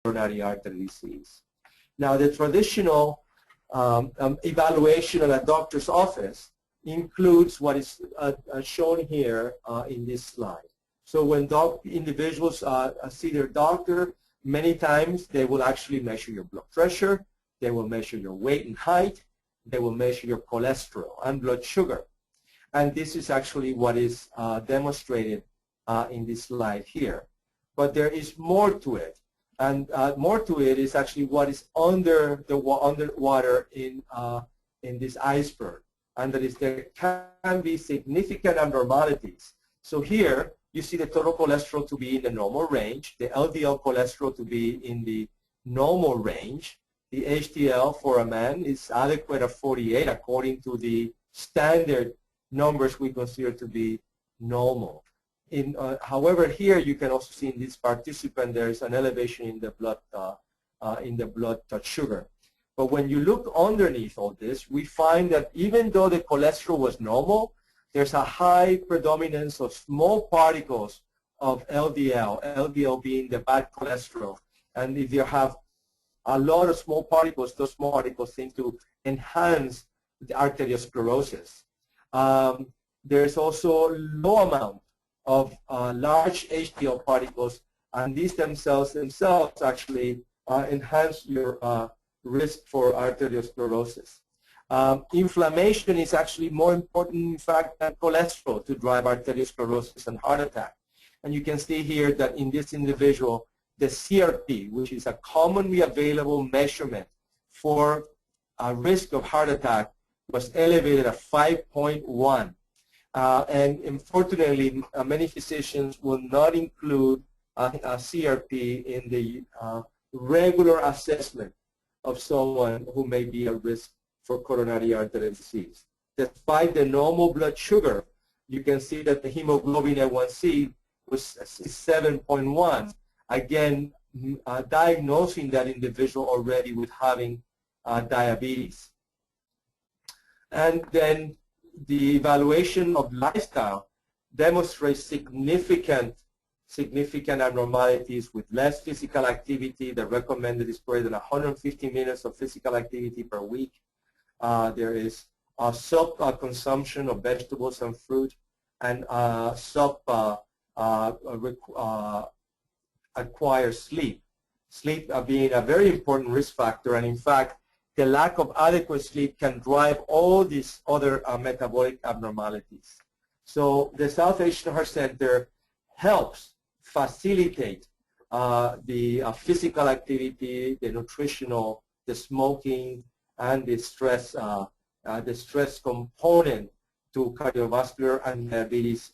coronary artery disease. Now, the traditional evaluation at a doctor's office includes what is shown here in this slide. So when individuals see their doctor, many times they will actually measure your blood pressure, they will measure your weight and height, they will measure your cholesterol and blood sugar. And this is actually what is demonstrated in this slide here. But there is more to it. And more to it is actually what is under the water in this iceberg. And that is there can be significant abnormalities. So here you see the total cholesterol to be in the normal range, the LDL cholesterol to be in the normal range. The HDL for a man is adequate at 48 according to the standard numbers we consider to be normal. However, here you can also see in this participant there is an elevation in the blood sugar. But when you look underneath all this, we find that even though the cholesterol was normal, there's a high predominance of small particles of LDL, LDL being the bad cholesterol. And if you have a lot of small particles, those small particles seem to enhance the arteriosclerosis. There's also low amount of large HDL particles, and these themselves actually enhance your risk for arteriosclerosis. Inflammation is actually more important, in fact, than cholesterol to drive arteriosclerosis and heart attack. And you can see here that in this individual, the CRP, which is a commonly available measurement for a risk of heart attack, was elevated at 5.1. And unfortunately, many physicians will not include a CRP in the regular assessment of someone who may be at risk for coronary artery disease. Despite the normal blood sugar, you can see that the hemoglobin A1C was 7.1. Again, diagnosing that individual already with having diabetes. And then the evaluation of lifestyle demonstrates significant abnormalities with less physical activity. The recommended is greater than 150 minutes of physical activity per week. There is a sub-consumption of vegetables and fruit, and acquired sleep. Sleep being a very important risk factor, and in fact, the lack of adequate sleep can drive all these other metabolic abnormalities. So the South Asian Heart Center helps facilitate the physical activity, the nutritional, the smoking, and the stress component to cardiovascular and diabetes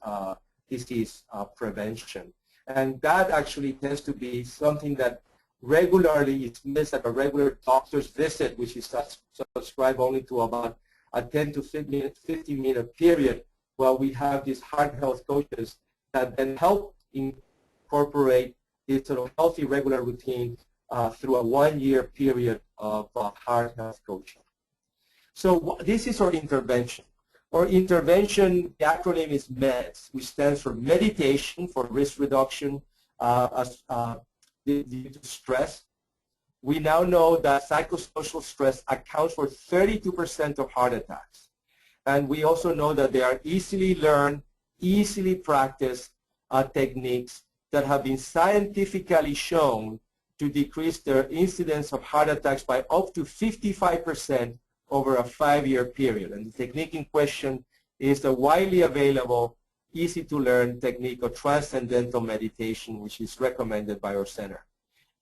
disease prevention. And that actually tends to be something that regularly is missed at a regular doctor's visit, which is subscribed only to about a 10 to 15-minute period, while we have these heart health coaches that then help incorporate this sort of healthy regular routine through a 1-year period of heart health coaching. So this is our intervention. Our intervention, the acronym is MEDS, which stands for meditation for risk reduction due to stress. We now know that psychosocial stress accounts for 32% of heart attacks. And we also know that there are easily learned, easily practiced techniques that have been scientifically shown to decrease their incidence of heart attacks by up to 55% over a 5-year period. And the technique in question is the widely available, easy-to-learn technique of Transcendental Meditation, which is recommended by our center.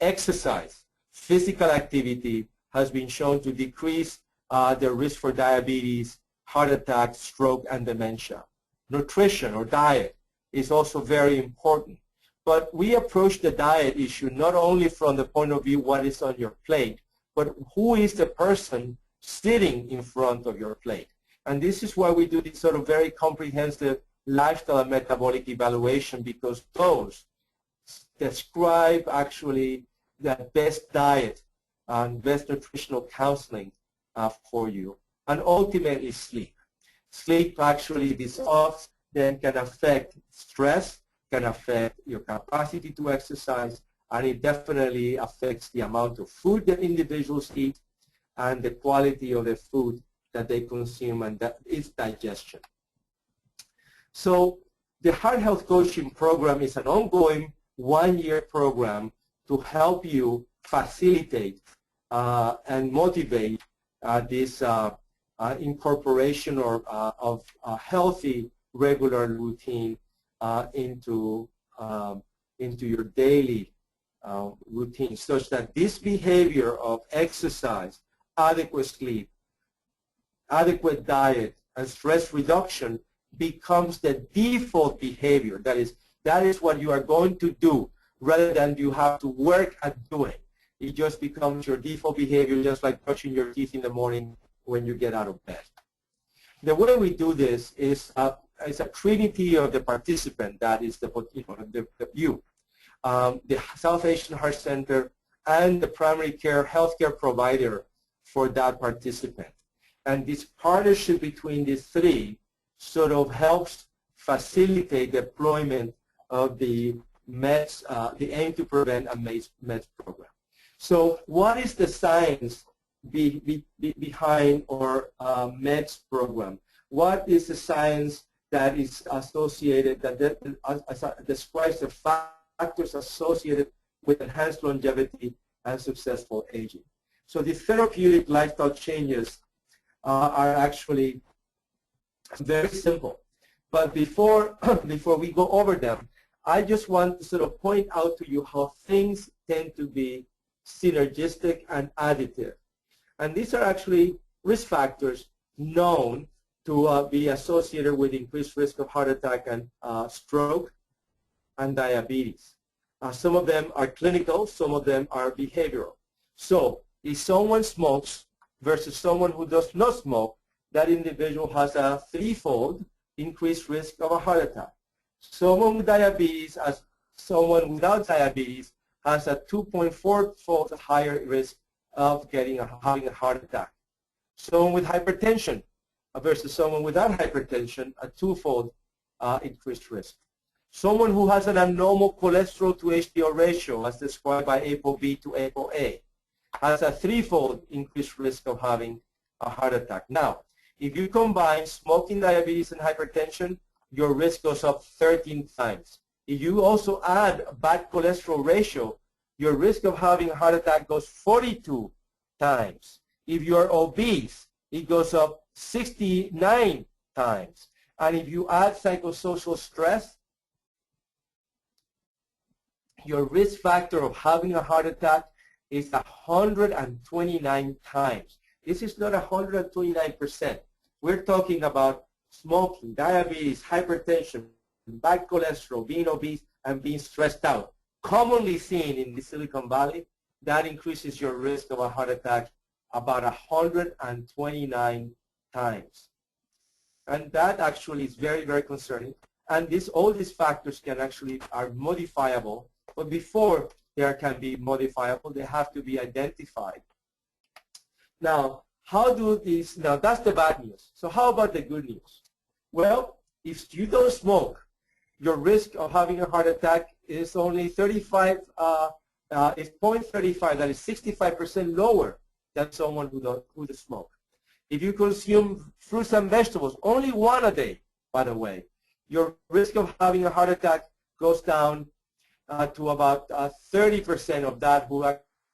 Exercise, physical activity, has been shown to decrease the risk for diabetes, heart attack, stroke, and dementia. Nutrition or diet is also very important. But we approach the diet issue not only from the point of view what is on your plate, but who is the person sitting in front of your plate. And this is why we do this sort of very comprehensive lifestyle and metabolic evaluation, because those describe actually the best diet and best nutritional counseling for you. And ultimately sleep. Sleep actually disrupts, then can affect stress, can affect your capacity to exercise, and it definitely affects the amount of food that individuals eat and the quality of the food that they consume and that its digestion. So the Heart Health Coaching Program is an ongoing one-year program to help you facilitate and motivate this incorporation of a healthy, regular routine into your daily routine, such that this behavior of exercise, adequate sleep, adequate diet, and stress reduction becomes the default behavior. That is what you are going to do rather than you have to work at doing. It just becomes your default behavior, just like brushing your teeth in the morning when you get out of bed. The way we do this is a trinity of the participant. That is the South Asian Heart Center, and the primary care healthcare provider for that participant. And this partnership between these three sort of helps facilitate deployment of the MEDS, the Aim to Prevent and MEDS program. So what is the science behind our MEDS program? What is the science that is associated, that describes the factors associated with enhanced longevity and successful aging? So the therapeutic lifestyle changes are actually very simple. But before we go over them, I just want to sort of point out to you how things tend to be synergistic and additive. And these are actually risk factors known to be associated with increased risk of heart attack and stroke and diabetes. Some of them are clinical, some of them are behavioral. So if someone smokes versus someone who does not smoke, that individual has a threefold increased risk of a heart attack. Someone with diabetes, as someone without diabetes, has a 2.4-fold higher risk of having a heart attack. Someone with hypertension versus someone without hypertension, a twofold increased risk. Someone who has an abnormal cholesterol to HDL ratio, as described by ApoB to ApoA, has a threefold increased risk of having a heart attack. Now, if you combine smoking, diabetes, and hypertension, your risk goes up 13 times. If you also add a bad cholesterol ratio, your risk of having a heart attack goes 42 times. If you are obese, it goes up 69 times. And if you add psychosocial stress, your risk factor of having a heart attack is 129 times. This is not 129%. We're talking about smoking, diabetes, hypertension, bad cholesterol, being obese, and being stressed out. Commonly seen in the Silicon Valley, that increases your risk of a heart attack about 129 times. And that actually is very, very concerning. And all these factors are modifiable, but before they can be modifiable, they have to be identified. Now, now that's the bad news. So how about the good news? Well, if you don't smoke, your risk of having a heart attack is only 35, is 0.35, that is 65% lower than someone who does smoke. If you consume fruits and vegetables, only one a day, by the way, your risk of having a heart attack goes down to about 30% of that who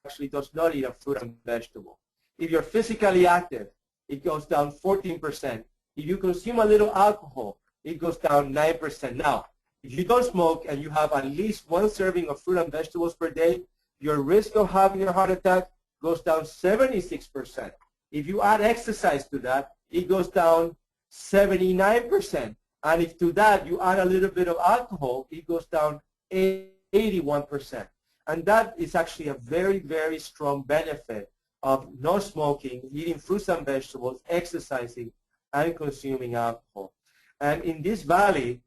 actually does not eat a fruit and vegetable. If you're physically active, it goes down 14%. If you consume a little alcohol, it goes down 9%. Now, if you don't smoke and you have at least one serving of fruit and vegetables per day, your risk of having a heart attack goes down 76%. If you add exercise to that, it goes down 79%. And if to that you add a little bit of alcohol, it goes down 81%. And that is actually a very, very strong benefit of not smoking, eating fruits and vegetables, exercising, and consuming alcohol. And in this valley,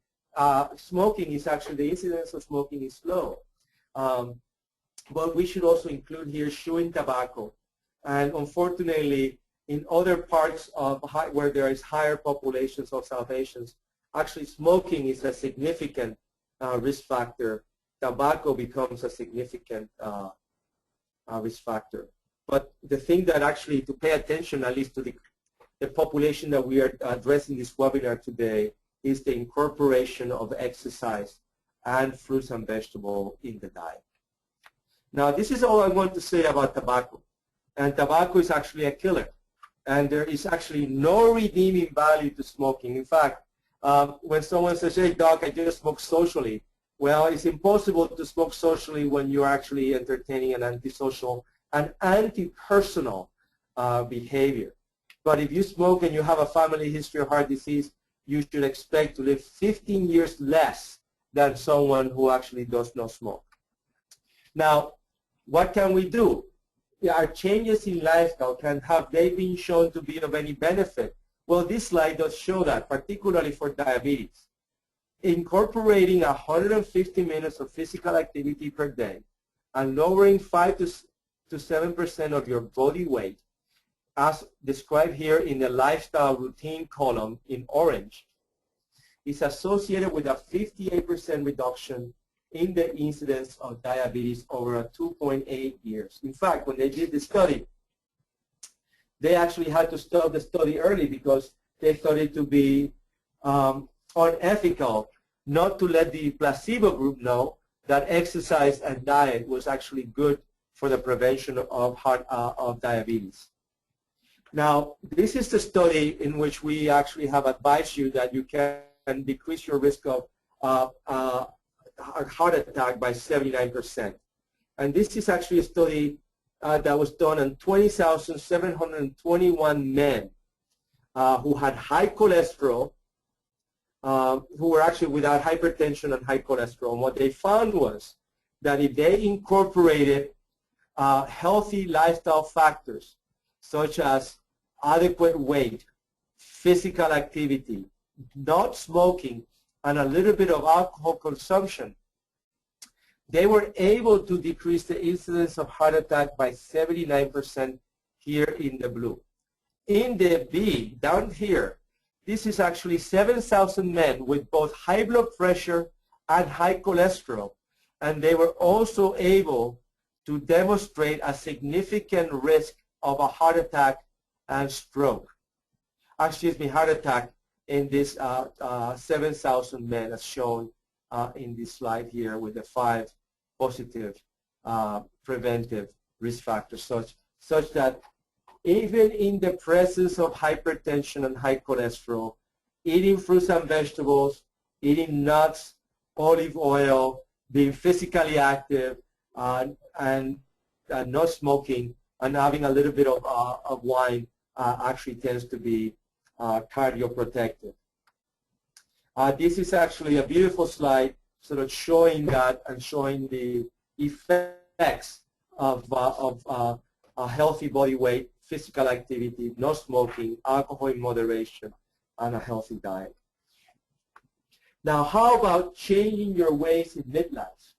smoking is actually, the incidence of smoking is low. But we should also include here chewing tobacco. And unfortunately, in other parts of where there is higher populations of South Asians, actually smoking is a significant risk factor tobacco becomes a significant risk factor. But the thing that actually to pay attention, at least to the population that we are addressing this webinar today, is the incorporation of exercise and fruits and vegetables in the diet. Now, this is all I want to say about tobacco. And tobacco is actually a killer. And there is actually no redeeming value to smoking. In fact, when someone says, hey, doc, I just smoke socially, well, it's impossible to smoke socially when you're actually entertaining an antisocial and anti-personal behavior. But if you smoke and you have a family history of heart disease, you should expect to live 15 years less than someone who actually does not smoke. Now, what can we do? Our changes in lifestyle, have they been shown to be of any benefit? Well, this slide does show that, particularly for diabetes. Incorporating 150 minutes of physical activity per day and lowering 5 to 7% of your body weight, as described here in the lifestyle routine column in orange, is associated with a 58% reduction in the incidence of diabetes over a 2.8 years. In fact, when they did the study, they actually had to stop the study early because they thought it to be unethical not to let the placebo group know that exercise and diet was actually good for the prevention of diabetes. Now, this is the study in which we actually have advised you that you can decrease your risk of heart attack by 79%. And this is actually a study that was done on 20,721 men who had high cholesterol, who were actually without hypertension and high cholesterol. And what they found was that if they incorporated healthy lifestyle factors such as adequate weight, physical activity, not smoking, and a little bit of alcohol consumption, they were able to decrease the incidence of heart attack by 79% here in the blue. In the B, down here, this is actually 7,000 men with both high blood pressure and high cholesterol, and they were also able to demonstrate a significant risk of a heart attack and stroke. Heart attack in this 7,000 men as shown in this slide here with the 5 positive preventive risk factors such that even in the presence of hypertension and high cholesterol, eating fruits and vegetables, eating nuts, olive oil, being physically active, and not smoking, and having a little bit of wine actually tends to be cardioprotective. This is actually a beautiful slide sort of showing that and showing the effects of a healthy body weight, physical activity, no smoking, alcohol in moderation, and a healthy diet. Now, how about changing your ways in midlife?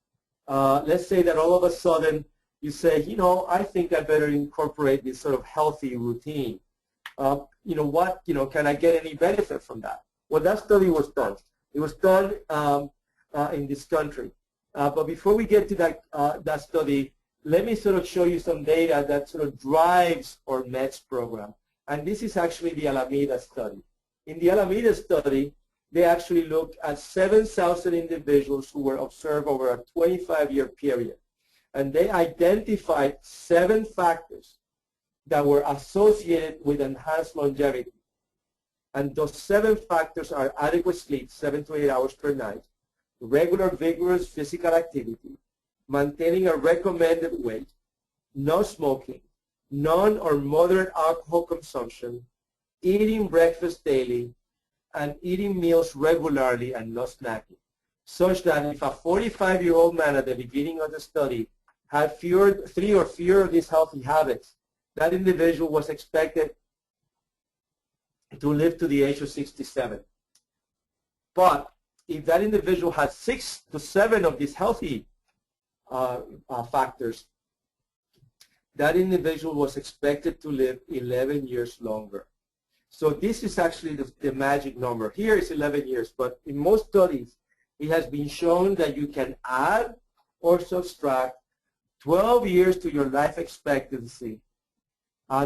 Let's say that all of a sudden you say, you know, I think I better incorporate this sort of healthy routine. Can I get any benefit from that? Well, that study was done. It was done in this country. But before we get to that study, let me sort of show you some data that sort of drives our MEDS program. And this is actually the Alameda study. In the Alameda study, they actually looked at 7,000 individuals who were observed over a 25-year period. And they identified 7 factors that were associated with enhanced longevity. And those 7 factors are adequate sleep, 7 to 8 hours per night, regular vigorous physical activity, maintaining a recommended weight, no smoking, none or moderate alcohol consumption, eating breakfast daily, and eating meals regularly and not snacking, such that if a 45-year-old man at the beginning of the study had 3 or fewer of these healthy habits, that individual was expected to live to the age of 67. But if that individual had 6 to 7 of these healthy factors, that individual was expected to live 11 years longer. So this is actually the magic number. Here is 11 years, but in most studies, it has been shown that you can add or subtract 12 years to your life expectancy,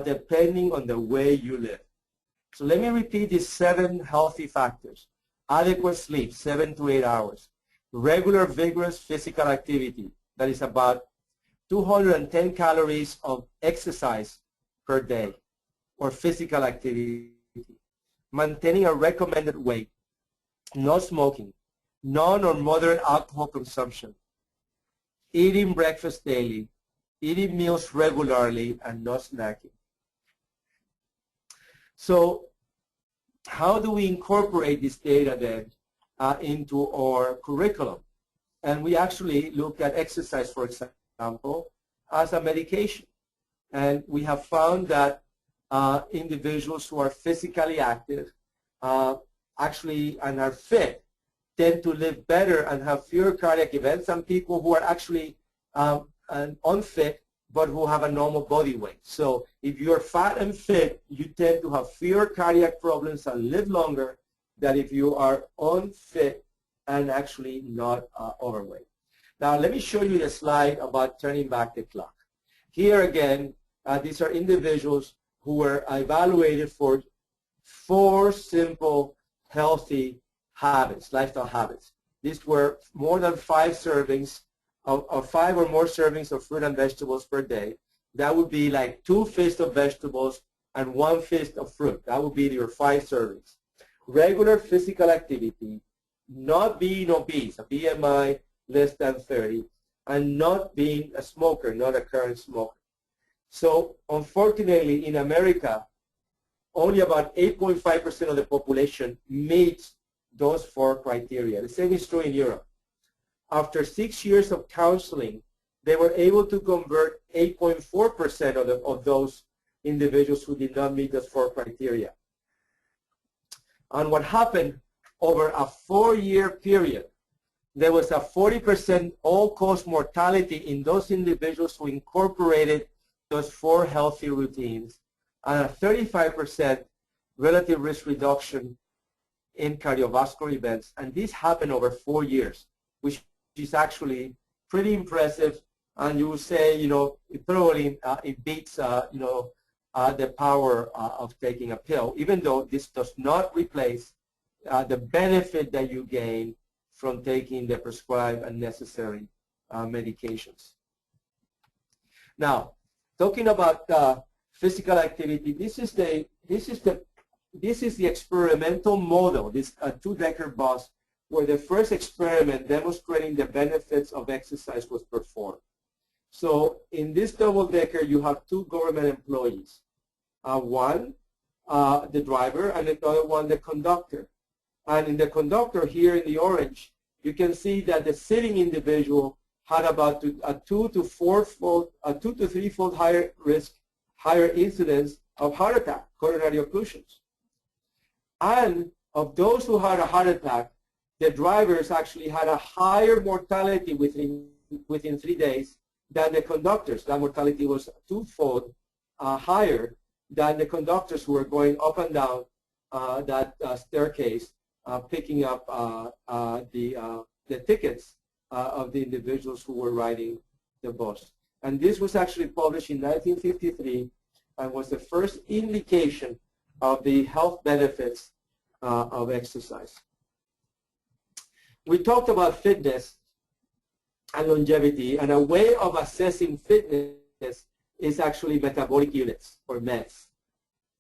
depending on the way you live. So let me repeat these 7 healthy factors. Adequate sleep, 7 to 8 hours. Regular vigorous physical activity, that is about 210 calories of exercise per day, or physical activity. Maintaining a recommended weight. No smoking. None or moderate alcohol consumption. Eating breakfast daily. Eating meals regularly and not snacking. So how do we incorporate this data then into our curriculum? And we actually look at exercise, for example, as a medication. And we have found that individuals who are physically active actually and are fit tend to live better and have fewer cardiac events than people who are actually unfit but who have a normal body weight. So if you're fat and fit, you tend to have fewer cardiac problems and live longer than if you are unfit and actually not overweight. Now let me show you the slide about turning back the clock. Here again, these are individuals who were evaluated for 4 simple healthy habits, lifestyle habits. These were more than 5 servings of 5 or more servings of fruit and vegetables per day. That would be like 2 fists of vegetables and 1 fist of fruit. That would be your 5 servings. Regular physical activity, not being obese, a BMI less than 30, and not being a smoker, not a current smoker. So unfortunately in America, only about 8.5% of the population meets those 4 criteria. The same is true in Europe. After 6 years of counseling, they were able to convert 8.4% of those individuals who did not meet those 4 criteria. And what happened over a 4-year period, there was a 40% all-cause mortality in those individuals who incorporated those 4 healthy routines, and a 35% relative risk reduction in cardiovascular events. And this happened over 4 years, which is actually pretty impressive. And you will say, you know, probably it beats, you know, the power of taking a pill, even though this does not replace the benefit that you gain from taking the prescribed and necessary medications. Now, talking about physical activity, this is the experimental model, this 2-decker bus, where the first experiment demonstrating the benefits of exercise was performed. So in this double-decker, you have 2 government employees. One, the driver, and the other one, the conductor. And in the conductor here in the orange, you can see that the sitting individual had about a 2 to 3-fold higher risk, higher incidence of heart attack, coronary occlusions. And of those who had a heart attack, the drivers actually had a higher mortality within 3 days than the conductors. That mortality was 2-fold higher than the conductors who were going up and down that staircase, picking up the tickets of the individuals who were riding the bus. And this was actually published in 1953 and was the first indication of the health benefits of exercise. We talked about fitness and longevity, and a way of assessing fitness is actually metabolic units, or METs.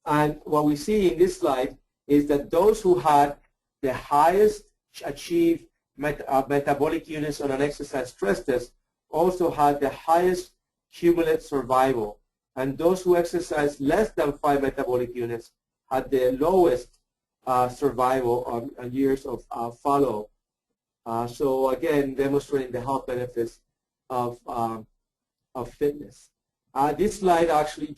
And what we see in this slide is that those who had the highest achieved metabolic units on an exercise stress test also had the highest cumulative survival. And those who exercised less than 5 metabolic units had the lowest survival on years of follow. So again, demonstrating the health benefits of fitness. This slide actually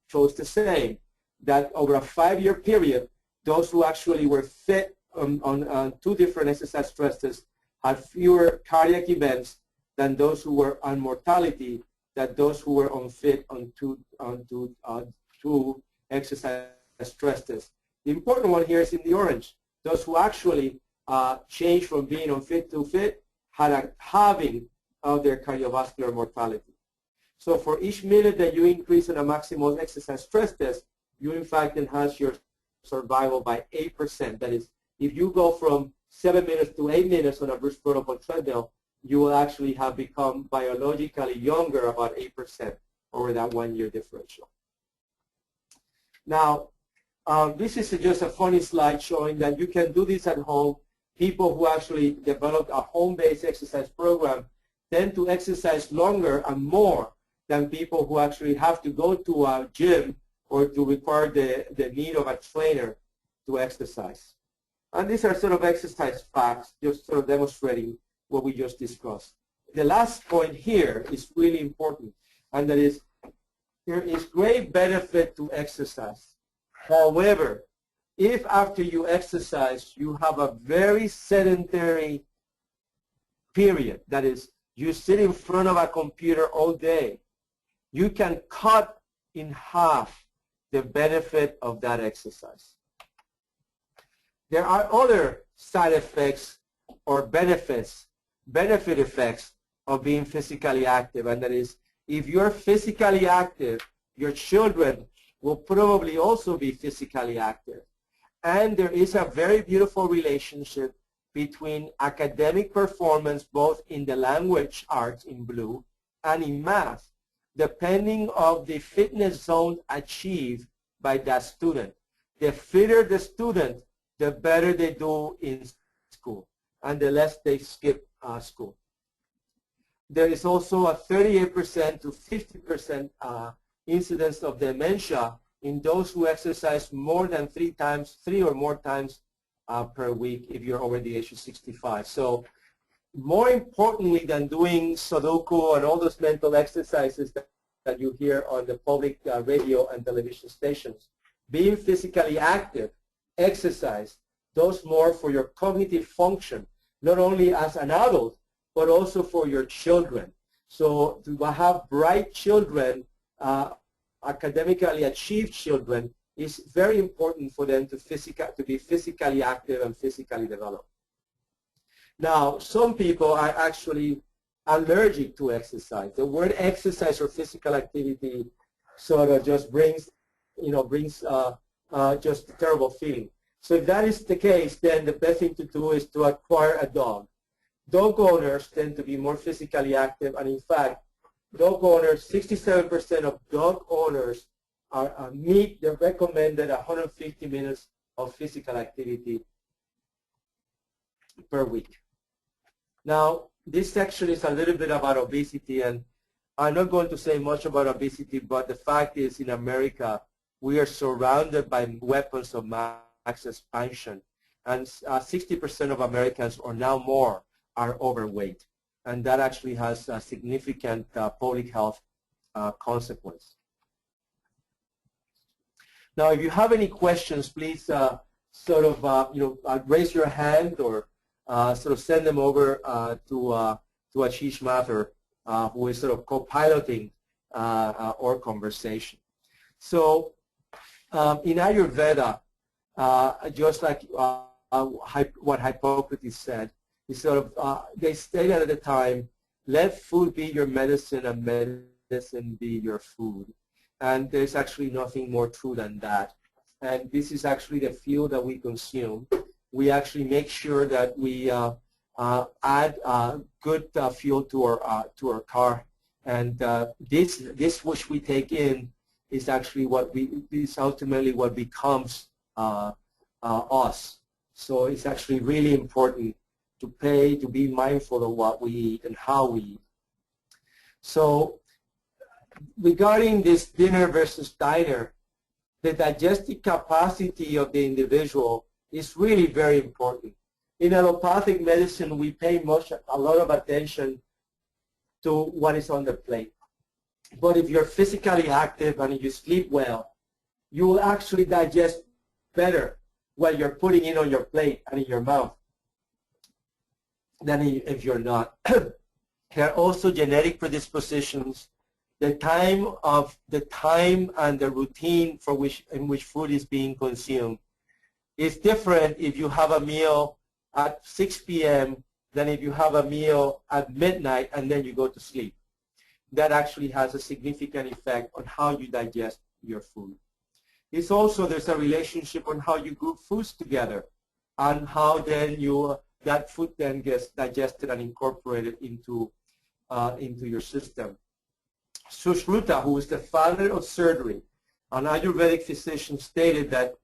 shows the same, that over a 5-year period, those who actually were fit on 2 different exercise stress tests had fewer cardiac events than those who were on mortality, than those who were unfit on two exercise stress tests. The important one here is in the orange. Those who actually changed from being unfit to fit had having of their cardiovascular mortality. So for each minute that you increase on a maximal exercise stress test, you in fact enhance your survival by 8%. That is, if you go from 7 minutes to 8 minutes on a Bruce protocol treadmill, you will actually have become biologically younger about 8% over that 1 year differential. Now, this is just a funny slide showing that you can do this at home. People who actually developed a home-based exercise program tend to exercise longer and more than people who actually have to go to a gym or to require the need of a trainer to exercise. And these are sort of exercise facts, just sort of demonstrating what we just discussed. The last point here is really important, and that is there is great benefit to exercise. However, if after you exercise you have a very sedentary period, that is, you sit in front of a computer all day, you can cut in half the benefit of that exercise. There are other side effects or benefit effects of being physically active, and that is, if you're physically active, your children will probably also be physically active. And there is a very beautiful relationship between academic performance, both in the language arts in blue and in math, depending on the fitness zone achieved by that student. The fitter the student, the better they do in school, and the less they skip school. There is also a 38% to 50% incidence of dementia in those who exercise more than 3 or more times per week if you're over the age of 65. So more importantly than doing Sudoku and all those mental exercises that you hear on the public radio and television stations, being physically active, exercise, does more for your cognitive function, not only as an adult, but also for your children. So to have bright children, academically achieved children, is very important for them to be physically active and physically developed. Now, some people are actually allergic to exercise. The word exercise or physical activity sort of just brings just a terrible feeling. So if that is the case, then the best thing to do is to acquire a dog. Dog owners tend to be more physically active, and in fact, dog owners, 67% of dog owners meet the recommended 150 minutes of physical activity per week. Now, this section is a little bit about obesity, and I'm not going to say much about obesity, but the fact is in America, we are surrounded by weapons of mass expansion, and 60% of Americans, or now more, are overweight. And that actually has a significant public health consequence. Now, if you have any questions, please raise your hand or sort of send them over to Ashish Mathur, who is sort of co-piloting our conversation. So in Ayurveda, just like what Hippocrates said, he sort of, they stated at the time, let food be your medicine and medicine be your food. And there's actually nothing more true than that. And this is actually the fuel that we consume. We actually make sure that we add good fuel to our car. And this which we take in is actually is ultimately what becomes us. So it's actually really important to be mindful of what we eat and how we eat. So regarding this dinner versus diner, the digestive capacity of the individual is really very important. In allopathic medicine, we pay a lot of attention to what is on the plate. But if you're physically active and if you sleep well, you will actually digest better what you're putting in on your plate and in your mouth than if you're not. There are also genetic predispositions. The time and the routine in which food is being consumed is different if you have a meal at 6 p.m. than if you have a meal at midnight and then you go to sleep. That actually has a significant effect on how you digest your food. It's also, there's a relationship on how you group foods together and how then that food then gets digested and incorporated into your system. Sushruta, who is the father of surgery, an Ayurvedic physician, stated that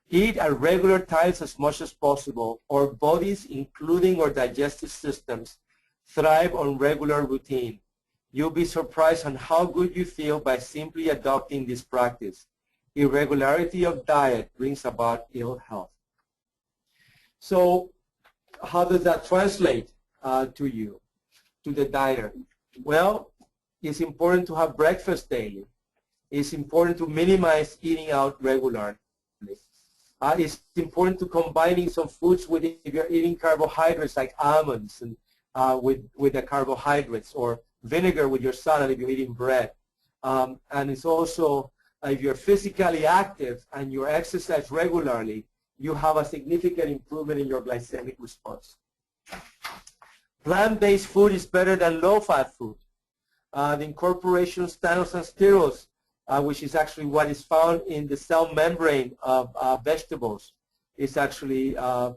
eat at regular times as much as possible. Our bodies, including our digestive systems, thrive on regular routine. You'll be surprised on how good you feel by simply adopting this practice. Irregularity of diet brings about ill health. So how does that translate to you, to the dieter? Well, it's important to have breakfast daily. It's important to minimize eating out regularly. It's important to combining some foods with, if you're eating carbohydrates like almonds and with the carbohydrates, or vinegar with your salad if you're eating bread. And it's also, if you're physically active and you exercise regularly, you have a significant improvement in your glycemic response. Plant-based food is better than low-fat food. The incorporation of stanols and sterols, which is actually what is found in the cell membrane of vegetables, is actually a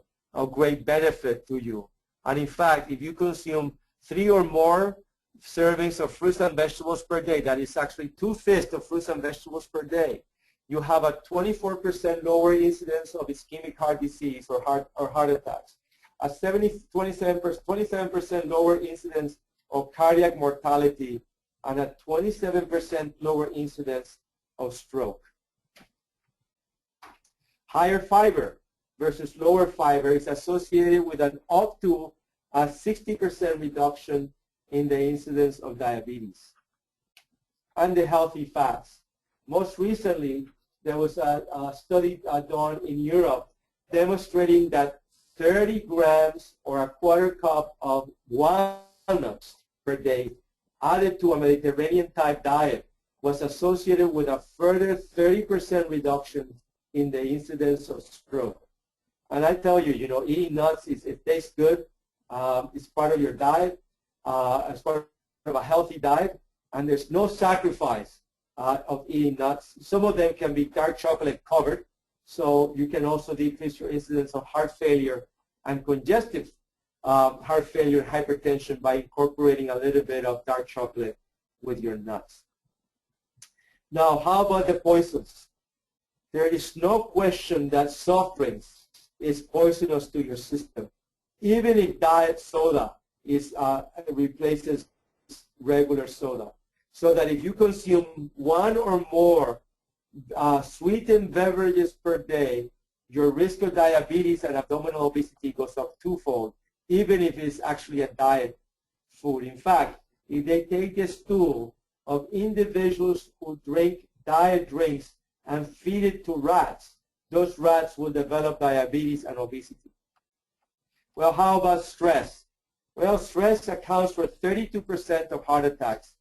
great benefit to you. And in fact, if you consume 3 or more servings of fruits and vegetables per day, that is actually 2/5 of fruits and vegetables per day, you have a 24% lower incidence of ischemic heart disease or heart attacks, a 27% lower incidence of cardiac mortality, and a 27% lower incidence of stroke. Higher fiber versus lower fiber is associated with an up to a 60% reduction in the incidence of diabetes. And the healthy fats. Most recently, there was a study done in Europe demonstrating that 30 grams or a quarter cup of walnuts per day added to a Mediterranean type diet was associated with a further 30% reduction in the incidence of stroke. And I tell you, eating nuts, it tastes good. It's part of your diet, as part of a healthy diet, and there's no sacrifice of eating nuts. Some of them can be dark chocolate covered, so you can also decrease your incidence of heart failure and congestive heart failure and hypertension by incorporating a little bit of dark chocolate with your nuts. Now, how about the poisons? There is no question that soft drinks is poisonous to your system, even if diet soda replaces regular soda. So that if you consume 1 or more sweetened beverages per day, your risk of diabetes and abdominal obesity goes up 2-fold, even if it's actually a diet food. In fact, if they take the stool of individuals who drink diet drinks and feed it to rats, those rats will develop diabetes and obesity. Well, how about stress? Well, stress accounts for 32% of heart attacks.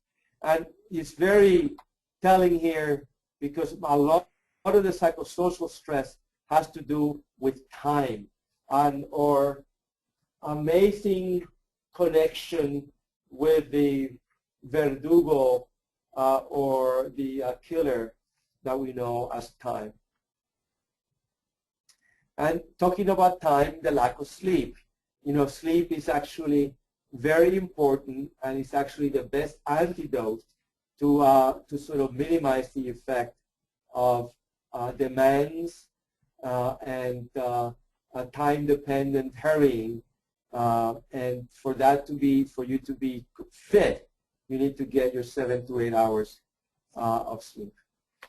And it's very telling here because a lot of the psychosocial stress has to do with time and or amazing connection with the verdugo or the killer that we know as time. And talking about time, the lack of sleep. Sleep is actually very important, and it's actually the best antidote to sort of minimize the effect of demands and time-dependent hurrying. And for you to be fit, you need to get your 7 to 8 hours of sleep.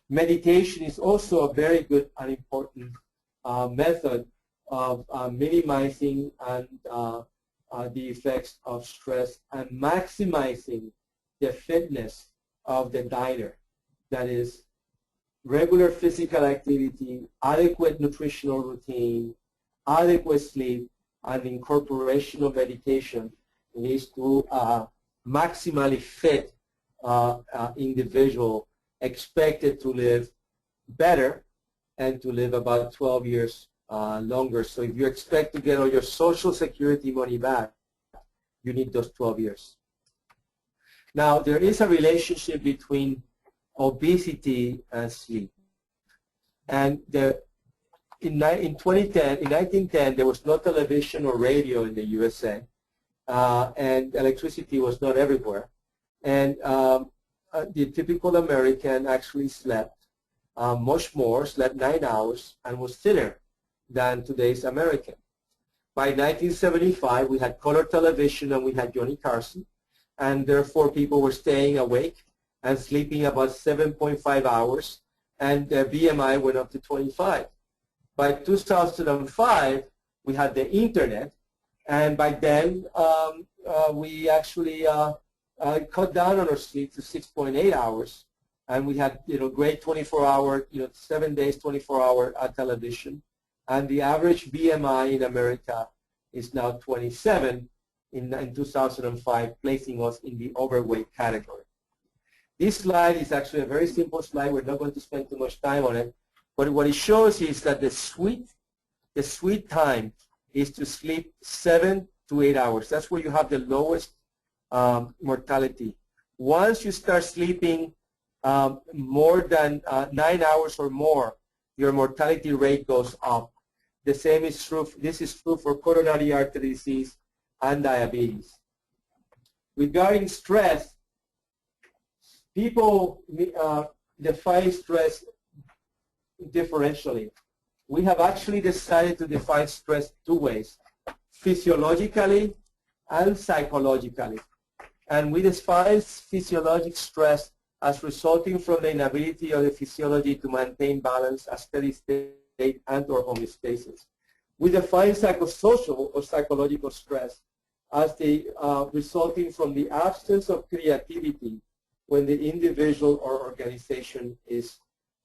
Meditation is also a very good and important method of minimizing and the effects of stress and maximizing the fitness of the dieter. That is, regular physical activity, adequate nutritional routine, adequate sleep, and incorporation of meditation leads to a maximally fit individual expected to live better and to live about 12 years longer. So if you expect to get all your Social Security money back, you need those 12 years. Now, there is a relationship between obesity and sleep. And in 1910, there was no television or radio in the USA, and electricity was not everywhere. And the typical American actually slept much more, slept 9 hours, and was thinner than today's American. By 1975, we had color television and we had Johnny Carson, and therefore people were staying awake and sleeping about 7.5 hours, and their BMI went up to 25. By 2005, we had the internet, and by then we actually cut down on our sleep to 6.8 hours, and we had great 24-hour, 7 days, 24-hour television, and the average BMI in America is now 27 in 2005, placing us in the overweight category. This slide is actually a very simple slide. We're not going to spend too much time on it. But what it shows is that the sweet time is to sleep 7 to 8 hours. That's where you have the lowest mortality. Once you start sleeping more than 9 hours or more, your mortality rate goes up. The same is true. This is true for coronary artery disease and diabetes. Regarding stress, people define stress differentially. We have actually decided to define stress two ways, physiologically and psychologically. And we define physiologic stress as resulting from the inability of the physiology to maintain balance, a steady state, and or homeostasis. We define psychosocial or psychological stress as the resulting from the absence of creativity when the individual or organization is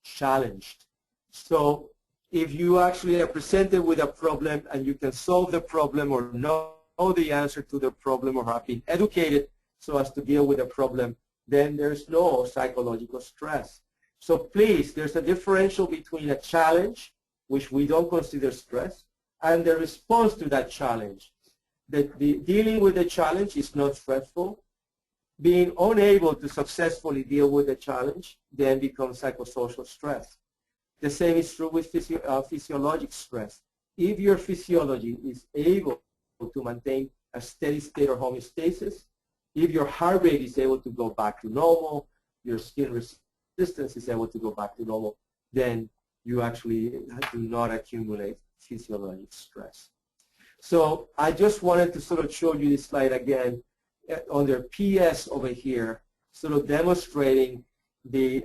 challenged. So if you actually are presented with a problem and you can solve the problem or know the answer to the problem or have been educated so as to deal with the problem, then there's no psychological stress. So please, there's a differential between a challenge, which we don't consider stress, and the response to that challenge. Dealing with the challenge is not stressful. Being unable to successfully deal with the challenge then becomes psychosocial stress. The same is true with physiologic stress. If your physiology is able to maintain a steady state or homeostasis, if your heart rate is able to go back to normal, your skin resistance is able to go back to normal, then you actually do not accumulate physiologic stress. So I just wanted to sort of show you this slide again under PS over here, sort of demonstrating the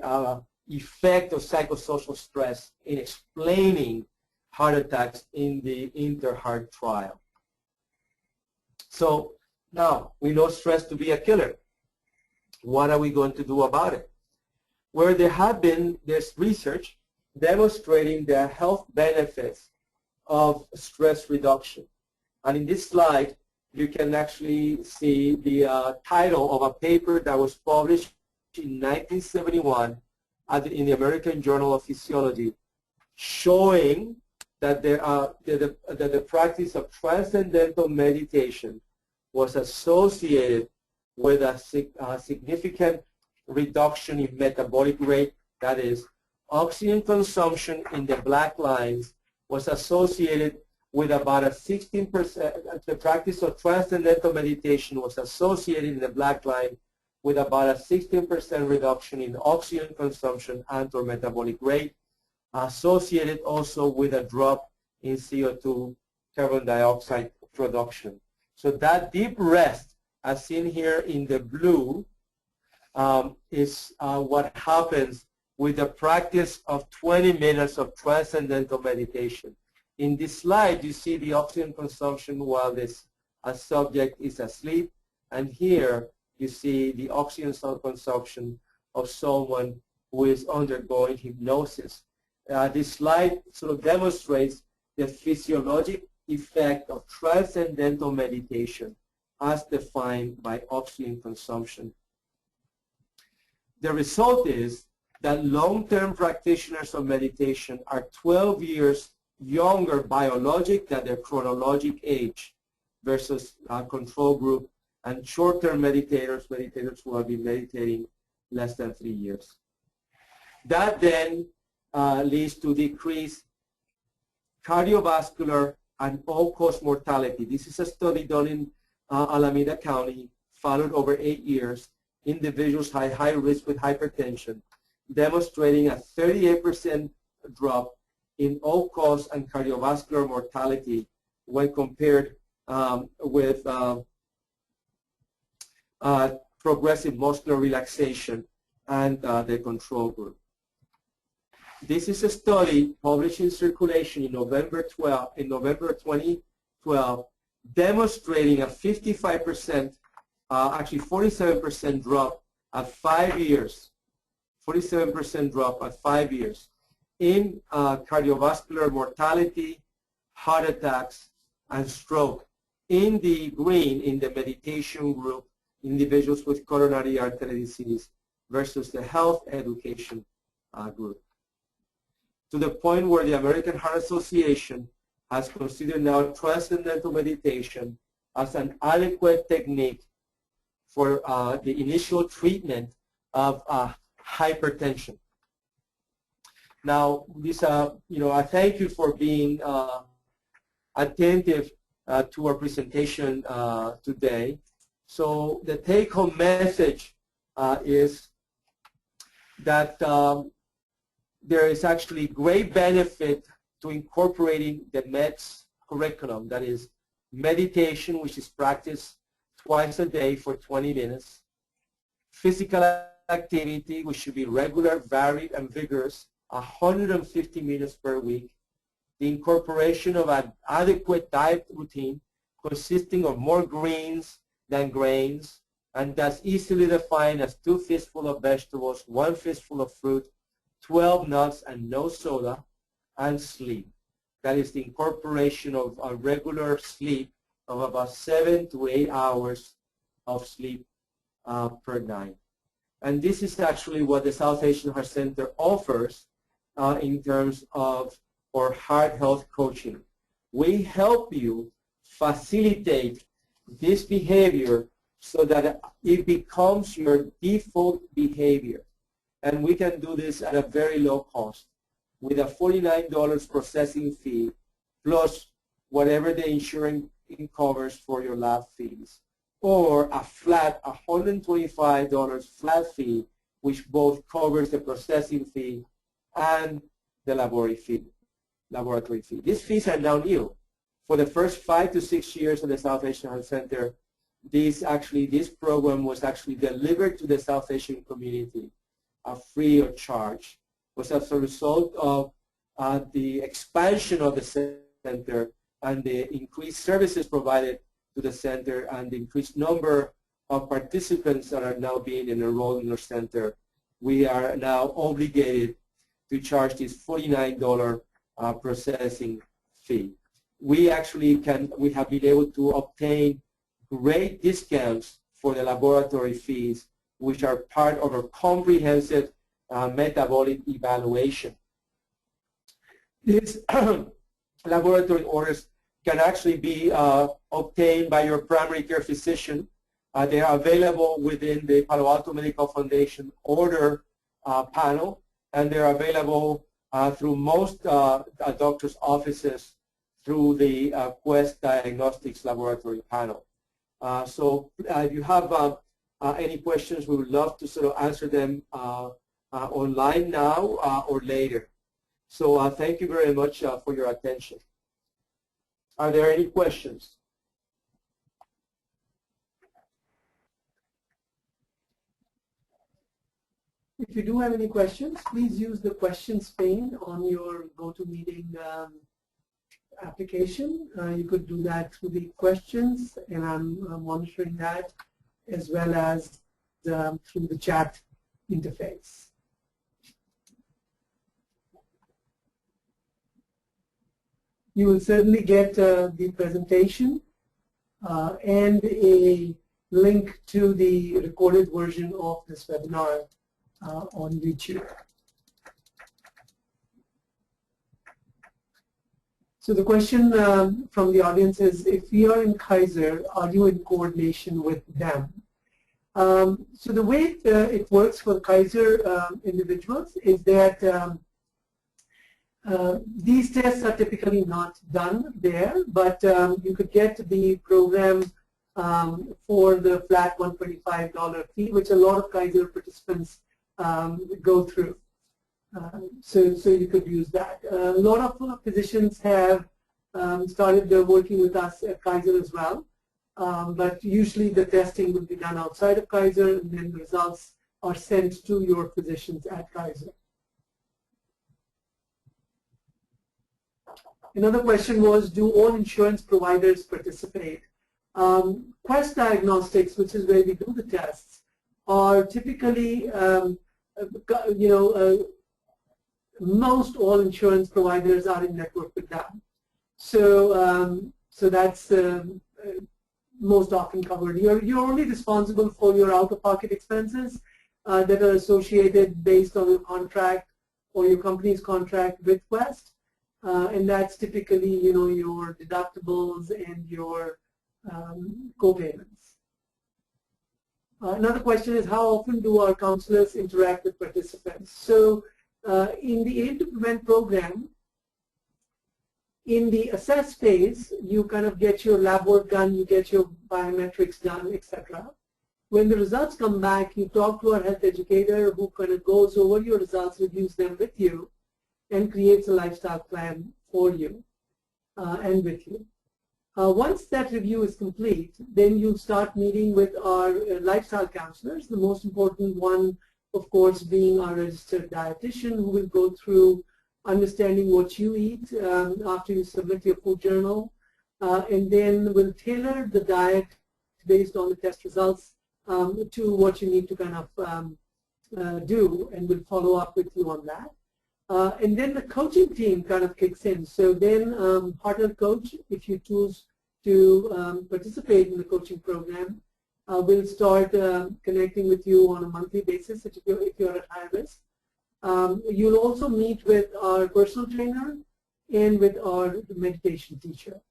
effect of psychosocial stress in explaining heart attacks in the INTERHEART trial. So now we know stress to be a killer. What are we going to do about it? Where there's research demonstrating the health benefits of stress reduction. And in this slide, you can actually see the title of a paper that was published in 1971 in the American Journal of Physiology, showing that the practice of transcendental meditation was associated with a significant reduction in metabolic rate. That is, oxygen consumption in the black lines was associated with about a 16%, the practice of transcendental meditation was associated in the black line with about a 16% reduction in oxygen consumption and or metabolic rate, associated also with a drop in CO2 carbon dioxide production. So that deep rest, as seen here in the blue, is what happens with the practice of 20 minutes of transcendental meditation. In this slide, you see the oxygen consumption while this subject is asleep, and here you see the oxygen consumption of someone who is undergoing hypnosis. This slide sort of demonstrates the physiologic effect of transcendental meditation as defined by oxygen consumption. The result is that long-term practitioners of meditation are 12 years younger biologic than their chronologic age versus control group and short-term meditators who have been meditating less than 3 years. That then leads to decreased cardiovascular and all-cause mortality. This is a study done in Alameda County, followed over 8 years, individuals high risk with hypertension, demonstrating a 38% drop in all-cause and cardiovascular mortality when compared with progressive muscular relaxation and the control group. This is a study published in Circulation in November 2012, demonstrating a 55%, actually 47% drop at 5 years. 47% drop at 5 years in cardiovascular mortality, heart attacks, and stroke. In the green, in the meditation group, individuals with coronary artery disease versus the health education group. To the point where the American Heart Association has considered now Transcendental Meditation as an adequate technique for the initial treatment of hypertension. Now, this, I thank you for being attentive to our presentation today. So the take-home message is that there is actually great benefit to incorporating the MEDS curriculum, that is meditation, which is practiced twice a day for 20 minutes, physical activity, which should be regular, varied, and vigorous, 150 minutes per week, the incorporation of an adequate diet routine consisting of more greens than grains, and that's easily defined as 2 fistfuls of vegetables, 1 fistful of fruit, 12 nuts, and no soda, and sleep. That is the incorporation of a regular sleep of about 7 to 8 hours of sleep per night. And this is actually what the South Asian Heart Center offers in terms of our heart health coaching. We help you facilitate this behavior so that it becomes your default behavior. And we can do this at a very low cost with a $49 processing fee plus whatever the insurance covers for your lab fees, or a flat $125 flat fee, which both covers the processing fee and the laboratory fee. These fees are now new. For the first 5 to 6 years of the South Asian Health Center, this program was actually delivered to the South Asian community free of charge. It was as a result of the expansion of the center and the increased services provided to the center and the increased number of participants that are now being enrolled in our center. We are now obligated to charge this $49 processing fee. We have been able to obtain great discounts for the laboratory fees, which are part of our comprehensive metabolic evaluation. These laboratory orders can actually be obtained by your primary care physician. They are available within the Palo Alto Medical Foundation order panel, and they're available through most doctors' offices through the Quest Diagnostics Laboratory panel. So if you have any questions, we would love to sort of answer them online now or later. So thank you very much for your attention. Are there any questions? If you do have any questions, please use the questions pane on your GoToMeeting application. You could do that through the questions, and I'm monitoring that, as well as through the chat interface. You will certainly get the presentation and a link to the recorded version of this webinar on YouTube. So the question from the audience is, if we are in Kaiser, are you in coordination with them? So the way it works for Kaiser individuals is that these tests are typically not done there, but you could get the program for the flat $125 fee, which a lot of Kaiser participants go through. So you could use that. A lot of physicians have started working with us at Kaiser as well, but usually the testing will be done outside of Kaiser, and then the results are sent to your physicians at Kaiser. Another question was, do all insurance providers participate? Quest Diagnostics, which is where we do the tests, are typically, most all insurance providers are in network with them. So, so that's most often covered. You're only responsible for your out-of-pocket expenses that are associated based on your contract or your company's contract with Quest. And that's typically, your deductibles and your co-payments. Another question is, how often do our counselors interact with participants? So in the Aim to Prevent program, in the assess phase, you kind of get your lab work done, you get your biometrics done, etc. When the results come back, you talk to our health educator who kind of goes over your results, reviews them with you, and creates a lifestyle plan for you and with you. Once that review is complete, then you start meeting with our lifestyle counselors, the most important one, of course, being our registered dietitian, who will go through understanding what you eat after you submit your food journal, and then will tailor the diet based on the test results to what you need to kind of do, and will follow up with you on that. And then the coaching team kind of kicks in. So then partner coach, if you choose to participate in the coaching program, will start connecting with you on a monthly basis if you're at high risk. You'll also meet with our personal trainer and with our meditation teacher.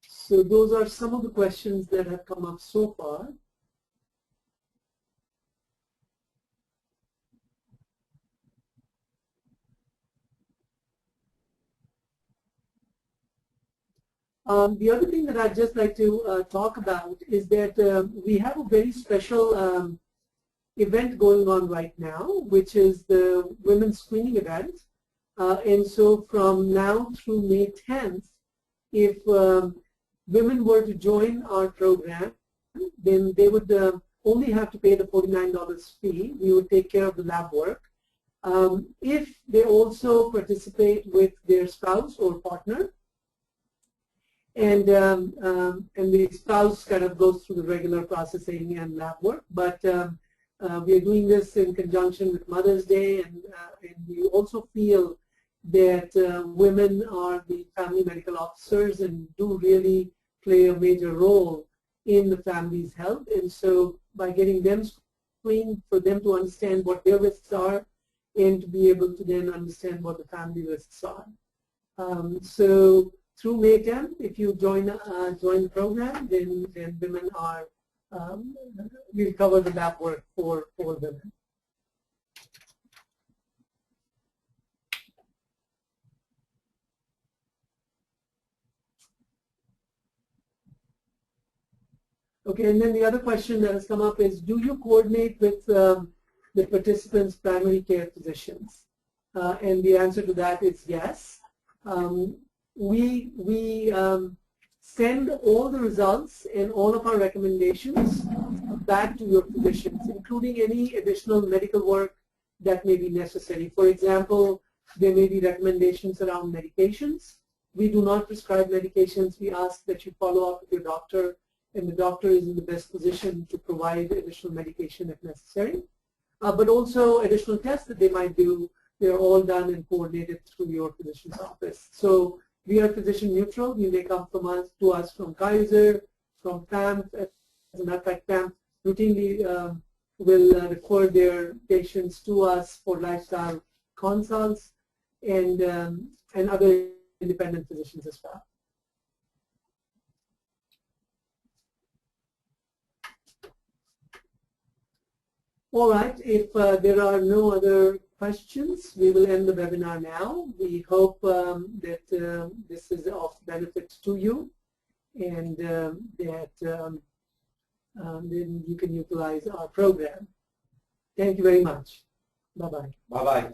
So those are some of the questions that have come up so far. The other thing that I'd just like to talk about is that we have a very special event going on right now, which is the women's screening event. And so from now through May 10th, if women were to join our program, then they would only have to pay the $49 fee. We would take care of the lab work. If they also participate with their spouse or partner, and the spouse kind of goes through the regular processing and lab work, but we are doing this in conjunction with Mother's Day, and we also feel that women are the family medical officers and do really play a major role in the family's health. And so by getting them screened, for them to understand what their risks are and to be able to then understand what the family risks are. So through May 10th, if you join the program, then women are, we'll cover the lab work for women. Okay, and then the other question that has come up is, do you coordinate with the participants' primary care physicians? And the answer to that is yes. We send all the results and all of our recommendations back to your physicians, including any additional medical work that may be necessary. For example, there may be recommendations around medications. We do not prescribe medications. We ask that you follow up with your doctor, and the doctor is in the best position to provide additional medication if necessary. But also additional tests that they might do, they're all done and coordinated through your physician's office. So we are physician neutral. You may come to us from Kaiser, from PAMP. As a matter of fact, PAMP routinely will refer their patients to us for lifestyle consults and other independent physicians as well. All right, if there are no other questions, we will end the webinar now. We hope that this is of benefit to you and that then you can utilize our program. Thank you very much. Bye-bye. Bye-bye.